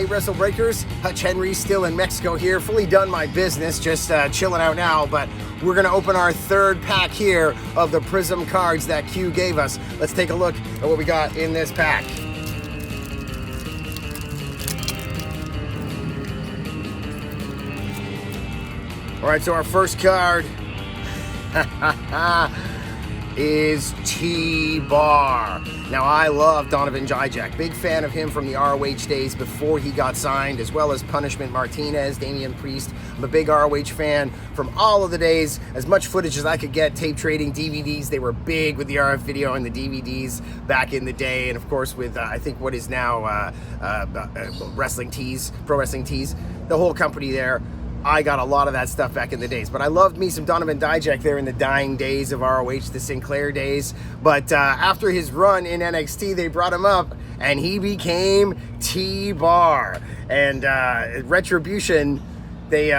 WrestleBreakers. Hutch Henries still in Mexico here, fully done my business, just chilling out now, but we're gonna open our third pack here of the Prizm cards that Q gave us. Let's take a look at what we got in this pack. All right, so our first card is T-Bar. Now, I love Donovan Dijak. Big fan of him from the ROH days before he got signed, as well as Punishment Martinez, Damian Priest. I'm a big ROH fan from all of the days. As much footage as I could get, tape trading, DVDs. They were big with the RF video and the DVDs back in the day. And of course, with I think what is now Wrestling Tees, Pro Wrestling Tees, the whole company there. I got a lot of that stuff back in the days, but I loved me some Donovan Dijak there in the dying days of ROH, the Sinclair days. But after his run in NXT, they brought him up and he became T-Bar. And Retribution, they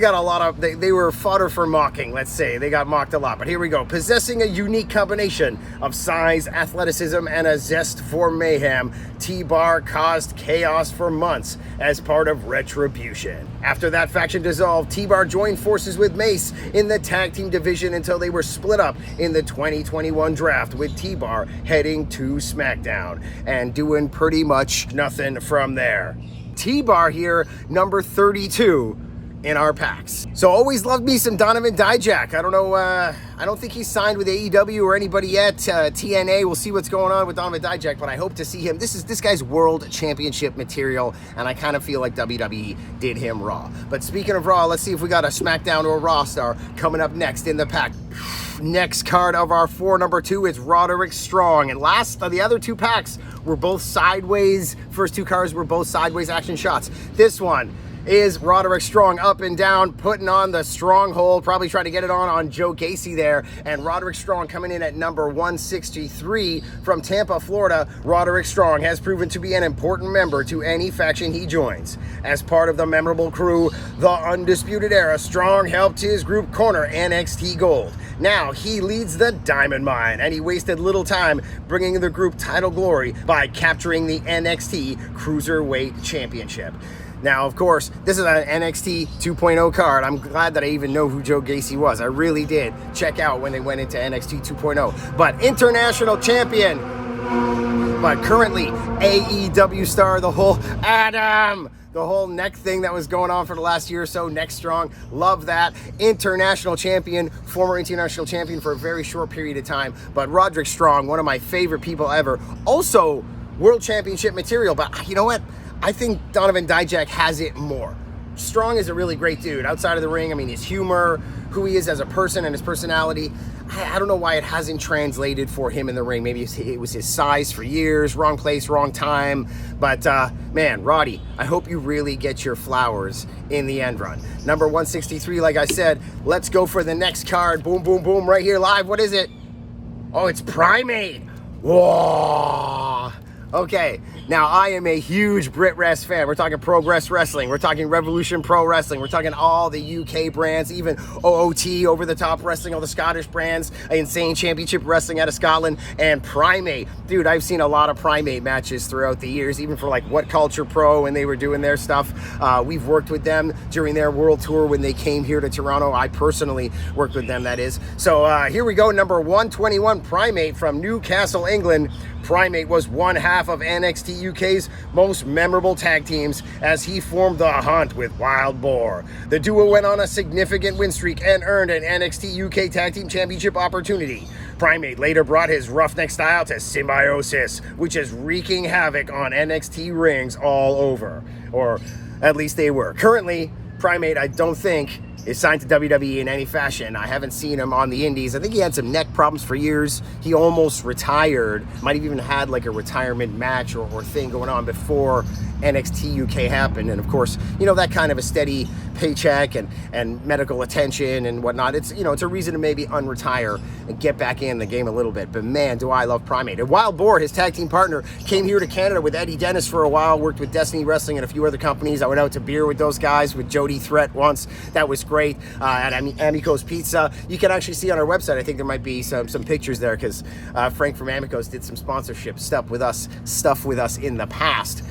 got a lot of, they were fodder for mocking, let's say. They got mocked a lot, but here we go. Possessing a unique combination of size, athleticism, and a zest for mayhem, T-Bar caused chaos for months as part of Retribution. After that faction dissolved, T-Bar joined forces with Mace in the tag team division until they were split up in the 2021 draft, with T-Bar heading to SmackDown and doing pretty much nothing from there. T-Bar here, number 32 in our packs. So always loved me some Donovan Dijak. I don't know, I don't think he's signed with AEW or anybody yet. TNA, we'll see what's going on with Donovan Dijak, but I hope to see him. This guy's world championship material, and I kind of feel like WWE did him raw. But speaking of raw, let's see if we got a SmackDown or Raw star coming up next in the pack. Next card of our four, number 2, is Roderick Strong. And last of the other two packs were both sideways. First two cards were both sideways action shots. This one is Roderick Strong up and down, putting on the stronghold, probably trying to get it on Joe Gacy there. And Roderick Strong coming in at number 163 from Tampa, Florida. Roderick Strong has proven to be an important member to any faction he joins. As part of the memorable crew, the Undisputed Era, Strong helped his group corner NXT Gold. Now he leads the Diamond Mine, and he wasted little time bringing the group title glory by capturing the NXT Cruiserweight Championship. Now, of course, this is an NXT 2.0 card. I'm glad that I even know who Joe Gacy was. I really did check out when they went into NXT 2.0. But international champion, but currently AEW star, the whole neck thing that was going on for the last year or so, neck strong, love that. International champion, former international champion for a very short period of time. But Roderick Strong, one of my favorite people ever. Also, world championship material, but you know what? I think Donovan Dijak has it more. Strong is a really great dude. Outside of the ring, I mean, his humor, who he is as a person and his personality, I don't know why it hasn't translated for him in the ring. Maybe it was his size for years, wrong place, wrong time. But man, Roddy, I hope you really get your flowers in the end run. Number 163, like I said, let's go for the next card. Boom, boom, boom, right here live. What is it? Oh, it's Primate. Whoa. Okay, now I am a huge BritWres fan. We're talking Progress Wrestling. We're talking Revolution Pro Wrestling. We're talking all the UK brands, even OOT, Over the Top Wrestling, all the Scottish brands, Insane Championship Wrestling out of Scotland, and Primate. Dude, I've seen a lot of Primate matches throughout the years, even for like What Culture Pro when they were doing their stuff. We've worked with them during their world tour when they came here to Toronto. I personally worked with them, that is. So here we go, number 121, Primate from Newcastle, England. Primate was one half of NXT UK's most memorable tag teams as he formed the Hunt with Wild Boar. The duo went on a significant win streak and earned an NXT UK Tag Team Championship opportunity. Primate later brought his roughneck style to Symbiosis, which is wreaking havoc on NXT rings all over. Or at least they were. Currently, Primate, I don't think, is signed to WWE in any fashion. I haven't seen him on the indies. I think he had some neck problems for years. He almost retired. Might have even had like a retirement match or thing going on before NXT UK happened. And of course, you know, that kind of a steady paycheck and medical attention and whatnot, it's, you know, it's a reason to maybe unretire and get back in the game a little bit. But man, do I love Primate. And Wild Boar, his tag team partner, came here to Canada with Eddie Dennis for a while, worked with Destiny Wrestling and a few other companies. I went out to beer with those guys, with Jody Threat once. That was great. At Amico's Pizza. You can actually see on our website, I think there might be some pictures there, because Frank from Amico's did some sponsorship stuff with us in the past.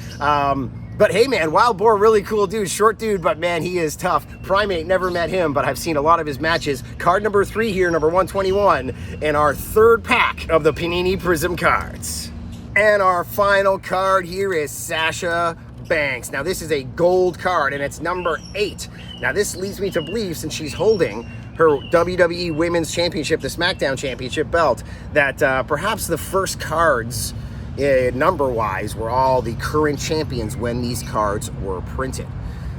But hey man, Wild Boar, really cool dude, short dude, but man, he is tough. Primate, never met him, but I've seen a lot of his matches. Card number 3 here, number 121, in our third pack of the Panini Prizm cards. And our final card here is Sasha Banks. Now this is a gold card and it's number 8. Now this leads me to believe, since she's holding her WWE Women's Championship, the SmackDown Championship belt, that perhaps the first cards number-wise were all the current champions when these cards were printed.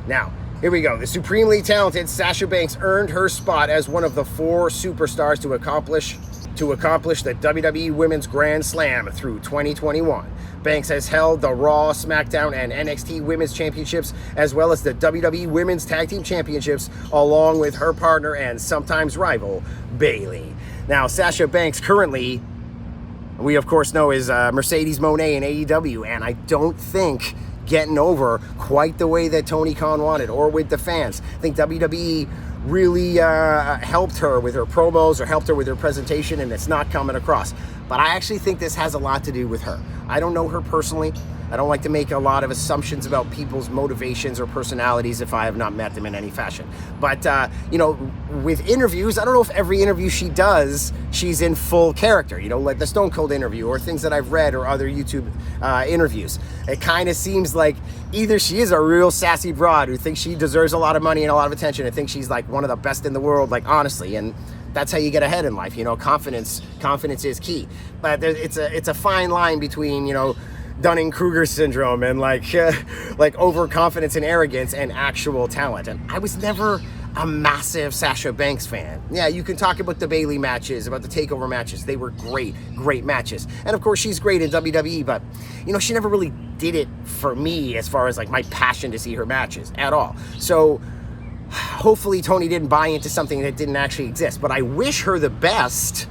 Now, here we go. The supremely talented Sasha Banks earned her spot as one of the 4 superstars to accomplish the WWE Women's Grand Slam through 2021. Banks has held the Raw, SmackDown, and NXT Women's Championships, as well as the WWE Women's Tag Team Championships, along with her partner and sometimes rival, Bayley. Now, Sasha Banks currently, we of course know, is Mercedes Moné in AEW, and I don't think getting over quite the way that Tony Khan wanted, or with the fans. I think WWE really helped her with her promos, or helped her with her presentation, and it's not coming across. But I actually think this has a lot to do with her. I don't know her personally. I don't like to make a lot of assumptions about people's motivations or personalities if I have not met them in any fashion. But, you know, with interviews, I don't know if every interview she does, she's in full character, you know, like the Stone Cold interview or things that I've read or other YouTube interviews. It kind of seems like either she is a real sassy broad who thinks she deserves a lot of money and a lot of attention and thinks she's like one of the best in the world, like honestly, and that's how you get ahead in life, you know. Confidence is key. But it's a fine line between, you know, Dunning-Kruger syndrome and like overconfidence and arrogance and actual talent. And I was never a massive Sasha Banks fan. Yeah, you can talk about the Bayley matches, about the TakeOver matches. They were great matches. And of course, she's great in WWE, but, you know, she never really did it for me as far as like my passion to see her matches at all. So hopefully Tony didn't buy into something that didn't actually exist. But I wish her the best.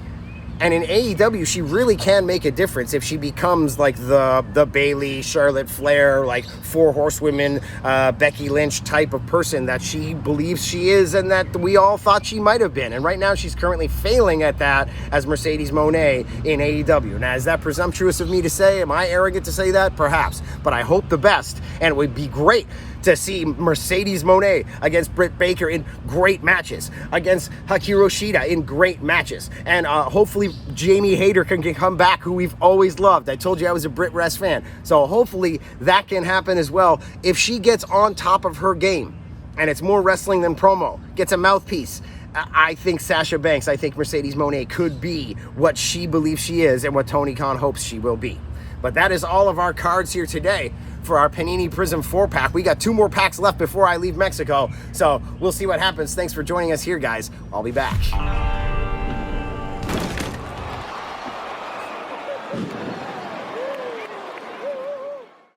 And in AEW, she really can make a difference if she becomes like the Bayley, Charlotte Flair, like 4 horsewomen, Becky Lynch type of person that she believes she is and that we all thought she might have been. And right now she's currently failing at that as Mercedes Moné in AEW. Now, is that presumptuous of me to say? Am I arrogant to say that? Perhaps. But I hope the best. And it would be great to see Mercedes Moné against Britt Baker in great matches, against Hikaru Shida in great matches, and hopefully Jamie Hayter can come back, who we've always loved. I told you I was a Britt Rest fan, so hopefully that can happen as well if she gets on top of her game, and it's more wrestling than promo, gets a mouthpiece. I think Sasha Banks, I think Mercedes Moné could be what she believes she is and what Tony Khan hopes she will be. But that is all of our cards here today for our Panini Prizm 4-pack. We got 2 more packs left before I leave Mexico, so we'll see what happens. Thanks for joining us here, guys. I'll be back.